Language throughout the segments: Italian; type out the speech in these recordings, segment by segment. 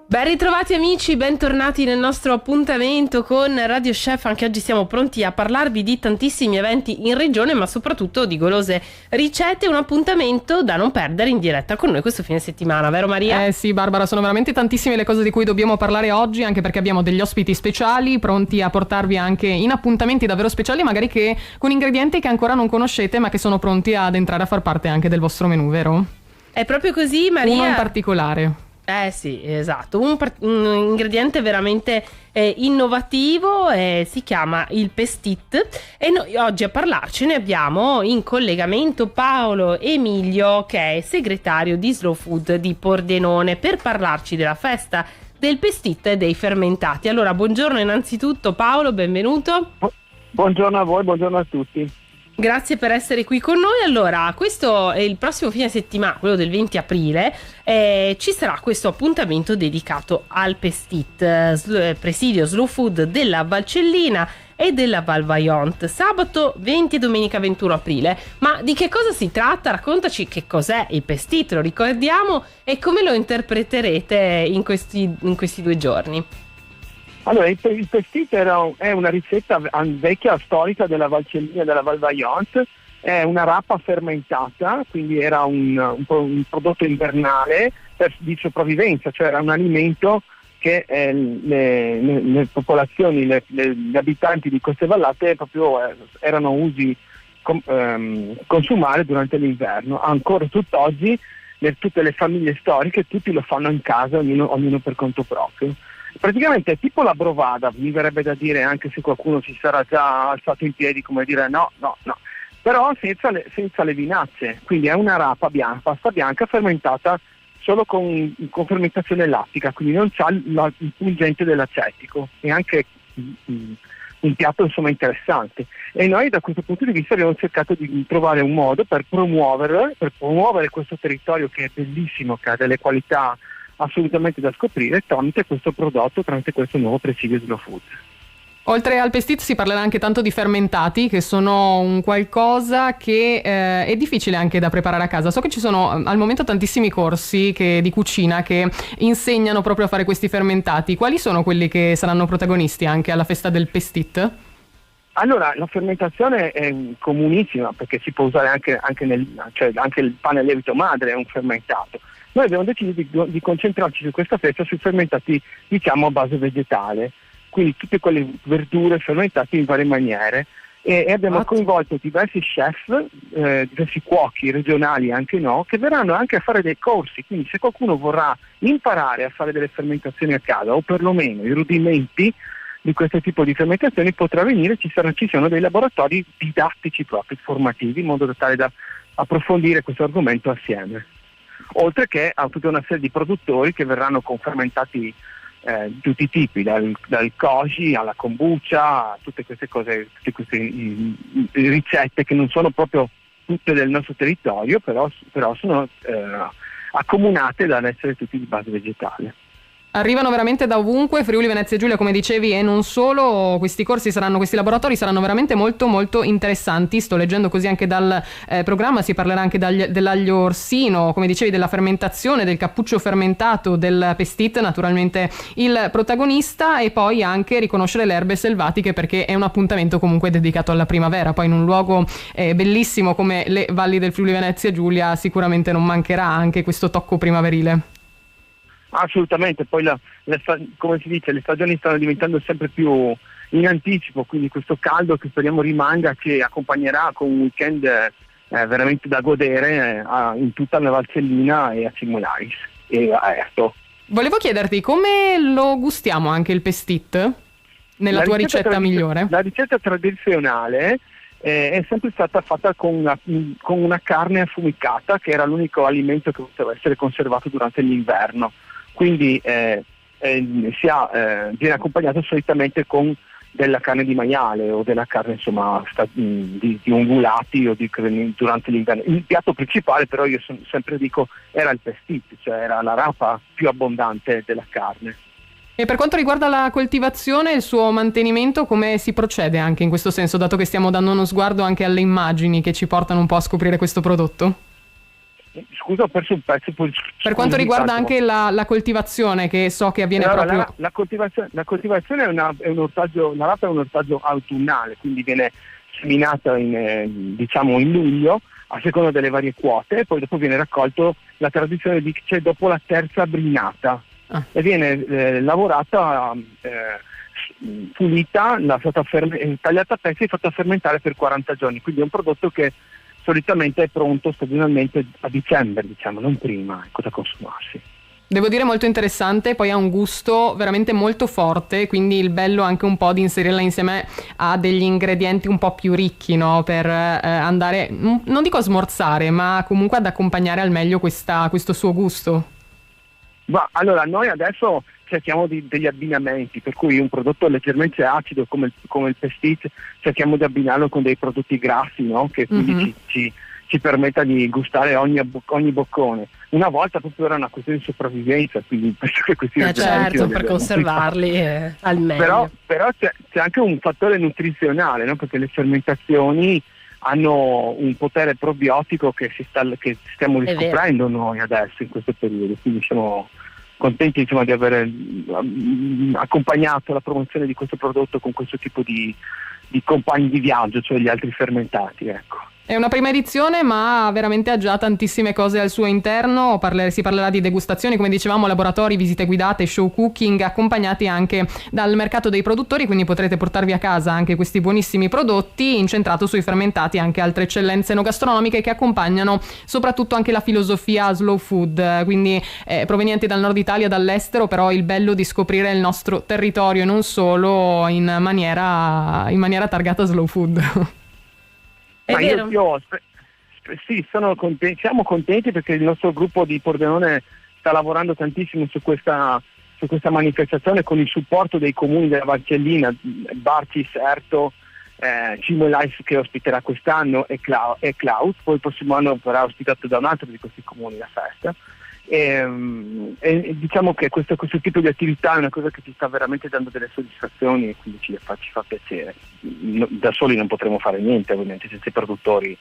Ben ritrovati amici, bentornati nel nostro appuntamento con Radio Chef. Anche oggi siamo pronti a parlarvi di tantissimi eventi in regione, ma soprattutto di golose ricette. Un appuntamento da non perdere in diretta con noi questo fine settimana, vero Maria? Sì Barbara, sono veramente tantissime le cose di cui dobbiamo parlare oggi, anche perché abbiamo degli ospiti speciali pronti a portarvi anche in appuntamenti davvero speciali, magari che con ingredienti che ancora non conoscete ma che sono pronti ad entrare a far parte anche del vostro menù, vero? È proprio così, Maria? Uno in particolare. Sì, esatto, un ingrediente veramente innovativo, si chiama il pestit, e noi oggi a parlarcene abbiamo in collegamento Paolo Emilio, che è segretario di Slow Food di Pordenone, per parlarci della festa del pestit e dei fermentati. Allora, buongiorno innanzitutto Paolo, benvenuto. Buongiorno a voi, buongiorno a tutti. Grazie per essere qui con noi. Allora, questo è il prossimo fine settimana, quello del 20 aprile, ci sarà questo appuntamento dedicato al pestit, presidio Slow Food della Valcellina e della Val Vajont, sabato 20 e domenica 21 aprile. Ma di che cosa si tratta? Raccontaci che cos'è il pestit, lo ricordiamo, e come lo interpreterete in questi 2 giorni. Allora, il pestit è una ricetta vecchia, storica della Valcellina e della Val Vajont. È una rapa fermentata, quindi era un prodotto invernale di sopravvivenza, cioè era un alimento che le popolazioni, gli abitanti di queste vallate proprio erano usi consumare durante l'inverno. Ancora tutt'oggi tutte le famiglie storiche, tutti lo fanno in casa, ognuno per conto proprio. Praticamente è tipo la brovada, mi verrebbe da dire, anche se qualcuno si sarà già alzato in piedi come dire no, però senza le vinacce, quindi è una rapa bianca, pasta bianca fermentata solo con fermentazione lattica, quindi non c'ha il pungente dell'acetico, è anche un piatto insomma interessante, e noi da questo punto di vista abbiamo cercato di trovare un modo per promuovere questo territorio che è bellissimo, che ha delle qualità assolutamente da scoprire tramite questo prodotto, tramite questo nuovo presidio Slow Food. Oltre al pestit si parlerà anche tanto di fermentati, che sono un qualcosa che è difficile anche da preparare a casa. So che ci sono al momento tantissimi corsi di cucina che insegnano proprio a fare questi fermentati. Quali sono quelli che saranno protagonisti anche alla festa del pestit? Allora, la fermentazione è comunissima, perché si può usare anche il pane lievito madre è un fermentato. Noi abbiamo deciso di concentrarci su questa festa sui fermentati, diciamo, a base vegetale, quindi tutte quelle verdure fermentate in varie maniere, e abbiamo coinvolto diversi chef, diversi cuochi regionali anche no, che verranno anche a fare dei corsi, quindi se qualcuno vorrà imparare a fare delle fermentazioni a casa, o perlomeno i rudimenti di questo tipo di fermentazioni, potrà venire. Ci sono dei laboratori didattici proprio, formativi, in modo tale da approfondire questo argomento assieme. Oltre che a tutta una serie di produttori che verranno con fermentati di tutti i tipi, dal koji alla kombucha, tutte queste cose, tutte queste ricette che non sono proprio tutte del nostro territorio, però sono accomunate dall'essere tutti di base vegetale. Arrivano veramente da ovunque, Friuli Venezia Giulia come dicevi, e non solo. Questi laboratori saranno veramente molto molto interessanti. Sto leggendo così anche dal programma, si parlerà anche dell'aglio orsino, come dicevi, della fermentazione, del cappuccio fermentato, del pestit, naturalmente il protagonista, e poi anche riconoscere le erbe selvatiche, perché è un appuntamento comunque dedicato alla primavera. Poi in un luogo bellissimo come le valli del Friuli Venezia Giulia sicuramente non mancherà anche questo tocco primaverile. Assolutamente, poi come si dice, le stagioni stanno diventando sempre più in anticipo, quindi questo caldo che speriamo rimanga ci accompagnerà con un weekend veramente da godere in tutta la Valcellina e a Cimolaris e a Erto. Volevo chiederti come lo gustiamo anche il pestit nella tua ricetta migliore? La ricetta tradizionale è sempre stata fatta con una carne affumicata, che era l'unico alimento che poteva essere conservato durante l'inverno. Quindi viene accompagnato solitamente con della carne di maiale o della carne insomma di ungulati durante l'inverno. Il piatto principale però, io sempre dico, era il pestit, cioè era la rapa più abbondante della carne. E per quanto riguarda la coltivazione e il suo mantenimento, come si procede anche in questo senso, dato che stiamo dando uno sguardo anche alle immagini che ci portano un po' a scoprire questo prodotto? Scusa, ho perso un pezzo. Per quanto riguarda anche la coltivazione, che so che avviene proprio... La coltivazione è un ortaggio, la rapa è un ortaggio autunnale, quindi viene seminata diciamo in luglio, a seconda delle varie quote, e poi dopo viene raccolto, la tradizione dice dopo la terza brinata, e viene lavorata, pulita, tagliata a pezzi e fatta fermentare per 40 giorni, quindi è un prodotto che solitamente è pronto stagionalmente a dicembre, diciamo, non prima, da consumarsi. Devo dire molto interessante, poi ha un gusto veramente molto forte, quindi il bello anche un po' di inserirla insieme a degli ingredienti un po' più ricchi, no? Per andare, non dico a smorzare, ma comunque ad accompagnare al meglio questo suo gusto. Allora, noi adesso cerchiamo degli abbinamenti, per cui un prodotto leggermente acido come il pestit cerchiamo di abbinarlo con dei prodotti grassi, no? Che quindi ci permetta di gustare ogni boccone. Una volta proprio era una questione di sopravvivenza, quindi penso che questi certo, per conservarli al meglio. Però c'è anche un fattore nutrizionale, no? Perché le fermentazioni hanno un potere probiotico che stiamo riscoprendo noi adesso in questo periodo, quindi siamo contenti, insomma, di aver accompagnato la promozione di questo prodotto con questo tipo di compagni di viaggio, cioè gli altri fermentati, ecco. È una prima edizione, ma veramente ha già tantissime cose al suo interno. Si parlerà di degustazioni, come dicevamo, laboratori, visite guidate, show cooking, accompagnati anche dal mercato dei produttori, quindi potrete portarvi a casa anche questi buonissimi prodotti, incentrato sui fermentati e anche altre eccellenze enogastronomiche che accompagnano soprattutto anche la filosofia slow food, quindi provenienti dal nord Italia, dall'estero, però il bello di scoprire il nostro territorio e non solo in maniera targata slow food. È vero. Sì, siamo contenti perché il nostro gruppo di Pordenone sta lavorando tantissimo su questa manifestazione con il supporto dei comuni della Valcellina, Barci, Serto, Cimo Life che ospiterà quest'anno e Klaus, poi il prossimo anno verrà ospitato da un altro di questi comuni la festa. E diciamo che questo tipo di attività è una cosa che ci sta veramente dando delle soddisfazioni e quindi ci fa piacere. Da soli non potremo fare niente, ovviamente, senza i produttori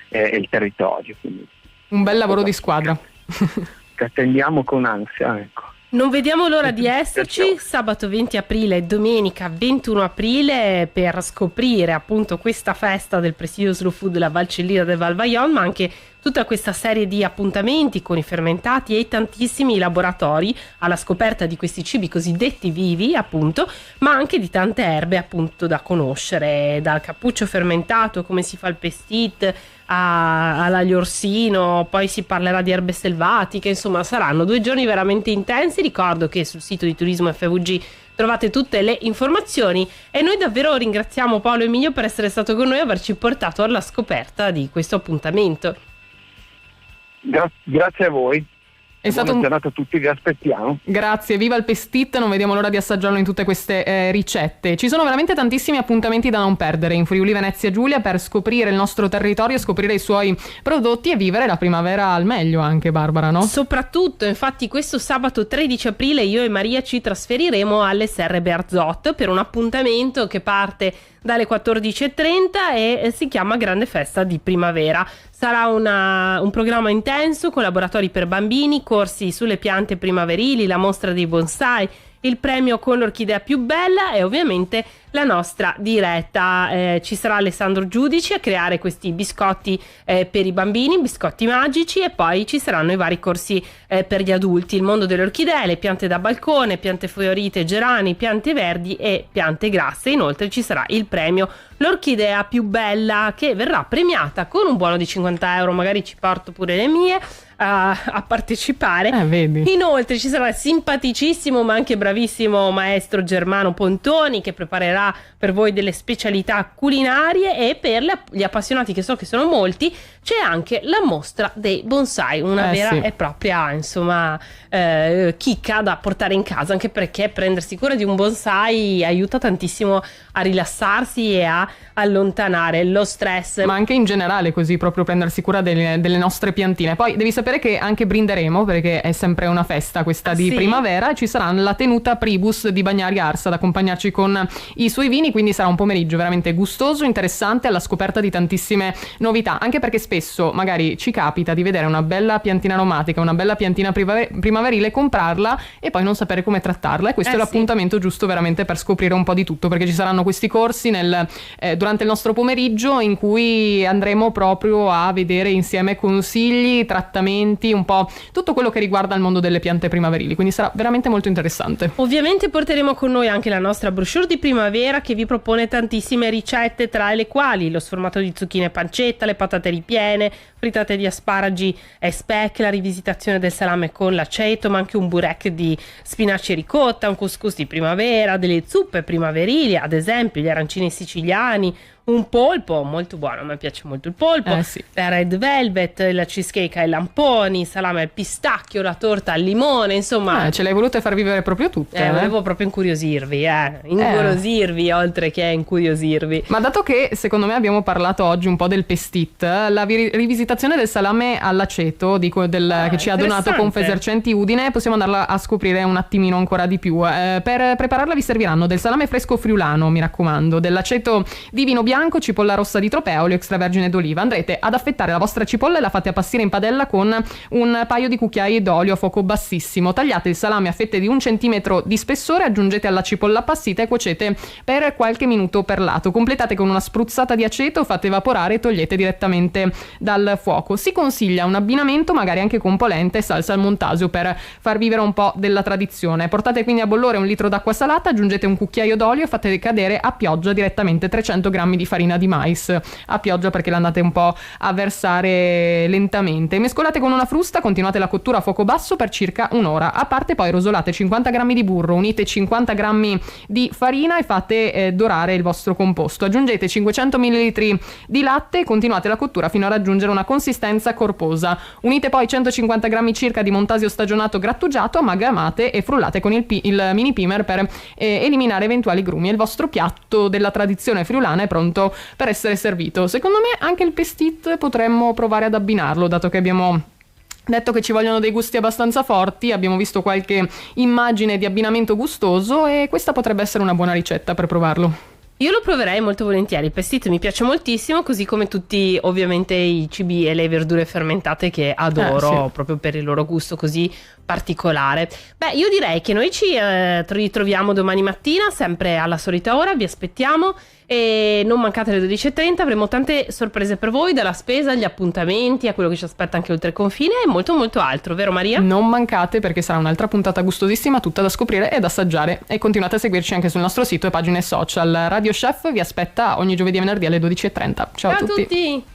e il territorio. Quindi un bel lavoro di squadra. Che attendiamo con ansia, ecco. Non vediamo l'ora di esserci sabato 20 aprile e domenica 21 aprile per scoprire appunto questa festa del Presidio Slow Food della Valcellina del Val Vajont, ma anche tutta questa serie di appuntamenti con i fermentati e tantissimi laboratori alla scoperta di questi cibi cosiddetti vivi, appunto, ma anche di tante erbe appunto da conoscere, dal cappuccio fermentato, come si fa il pestit, all'aglio orsino, poi si parlerà di erbe selvatiche, insomma saranno 2 giorni veramente intensi. Ricordo che sul sito di Turismo FVG trovate tutte le informazioni e noi davvero ringraziamo Paolo Emilio per essere stato con noi e averci portato alla scoperta di questo appuntamento. Grazie a voi. È stato buona giornata a tutti, vi aspettiamo. Grazie, viva il pestit, non vediamo l'ora di assaggiarlo in tutte queste ricette. Ci sono veramente tantissimi appuntamenti da non perdere in Friuli Venezia Giulia per scoprire il nostro territorio, scoprire i suoi prodotti e vivere la primavera al meglio anche, Barbara, no? Soprattutto, infatti, questo sabato 13 aprile io e Maria ci trasferiremo alle Serre Bearzot per un appuntamento che parte dalle 14.30 e si chiama Grande Festa di Primavera. Sarà un programma intenso con laboratori per bambini, corsi sulle piante primaverili, la mostra dei bonsai, il premio con l'orchidea più bella e ovviamente la nostra diretta. Ci sarà Alessandro Giudici a creare questi biscotti per i bambini, biscotti magici, e poi ci saranno i vari corsi per gli adulti, il mondo delle orchidee, le piante da balcone, piante fiorite, gerani, piante verdi e piante grasse. Inoltre ci sarà il premio l'orchidea più bella che verrà premiata con un buono di 50 euro, magari ci porto pure le mie a partecipare. Vedi. Inoltre ci sarà il simpaticissimo ma anche bravissimo maestro Germano Pontoni che preparerà per voi delle specialità culinarie, e per gli appassionati, che so che sono molti, c'è anche la mostra dei bonsai, una vera e propria insomma chicca da portare in casa, anche perché prendersi cura di un bonsai aiuta tantissimo a rilassarsi e a allontanare lo stress, ma anche in generale, così proprio prendersi cura delle nostre piantine. Poi devi sapere sapere che anche brinderemo, perché è sempre una festa questa di primavera, e ci sarà la tenuta Pribus di Bagnari Arsa ad accompagnarci con i suoi vini, quindi sarà un pomeriggio veramente gustoso, interessante, alla scoperta di tantissime novità, anche perché spesso magari ci capita di vedere una bella piantina aromatica, una bella piantina primaverile, comprarla e poi non sapere come trattarla, e questo è l'appuntamento giusto veramente per scoprire un po' di tutto, perché ci saranno questi corsi durante il nostro pomeriggio in cui andremo proprio a vedere insieme consigli, trattamenti, un po' tutto quello che riguarda il mondo delle piante primaverili, quindi sarà veramente molto interessante. Ovviamente porteremo con noi anche la nostra brochure di primavera, che vi propone tantissime ricette, tra le quali lo sformato di zucchine e pancetta, le patate ripiene, frittate di asparagi e speck, la rivisitazione del salame con l'aceto, ma anche un burek di spinaci e ricotta, un couscous di primavera, delle zuppe primaverili, ad esempio gli arancini siciliani, un polpo molto buono, a me piace molto il polpo, la red velvet, la cheesecake ai lamponi, salame al pistacchio, la torta al limone, insomma ce l'hai volute far vivere proprio tutte. Volevo proprio incuriosirvi oltre che incuriosirvi. Ma dato che secondo me abbiamo parlato oggi un po' del pestit, la rivisitazione del salame all'aceto che ci ha donato Confesercenti Udine, possiamo andarla a scoprire un attimino ancora di più. Per prepararla vi serviranno del salame fresco friulano, mi raccomando, dell'aceto di vino bianco, cipolla rossa di tropea, olio extravergine d'oliva. Andrete ad affettare la vostra cipolla e la fate appassire in padella con un paio di cucchiai d'olio a fuoco bassissimo. Tagliate il salame a fette di 1 centimetro di spessore, aggiungete alla cipolla appassita e cuocete per qualche minuto per lato. Completate con una spruzzata di aceto, fate evaporare e togliete direttamente dal fuoco. Si consiglia un abbinamento magari anche con polenta e salsa al montasio per far vivere un po' della tradizione. Portate quindi a bollore 1 litro d'acqua salata, aggiungete un cucchiaio d'olio e fate cadere a pioggia direttamente 300 grammi di farina di mais a pioggia, perché l'andate un po' a versare lentamente. Mescolate con una frusta, continuate la cottura a fuoco basso per circa un'ora. A parte poi rosolate 50 grammi di burro, unite 50 grammi di farina e fate dorare il vostro composto. Aggiungete 500 ml di latte e continuate la cottura fino a raggiungere una consistenza corposa. Unite poi 150 grammi circa di montasio stagionato grattugiato, amalgamate e frullate con il mini primer per eliminare eventuali grumi. E il vostro piatto della tradizione friulana è pronto per essere servito. Secondo me anche il pestit potremmo provare ad abbinarlo, dato che abbiamo detto che ci vogliono dei gusti abbastanza forti, abbiamo visto qualche immagine di abbinamento gustoso e questa potrebbe essere una buona ricetta per provarlo. Io lo proverei molto volentieri, il pestit mi piace moltissimo, così come tutti ovviamente i cibi e le verdure fermentate che adoro, proprio per il loro gusto così particolare. Beh, io direi che noi ci ritroviamo domani mattina, sempre alla solita ora, vi aspettiamo e non mancate alle 12:30, avremo tante sorprese per voi, dalla spesa agli appuntamenti a quello che ci aspetta anche oltre il confine e molto molto altro, vero Maria? Non mancate, perché sarà un'altra puntata gustosissima, tutta da scoprire ed assaggiare, e continuate a seguirci anche sul nostro sito e pagine social. Radio Chef vi aspetta ogni giovedì e venerdì alle 12:30. Ciao a tutti!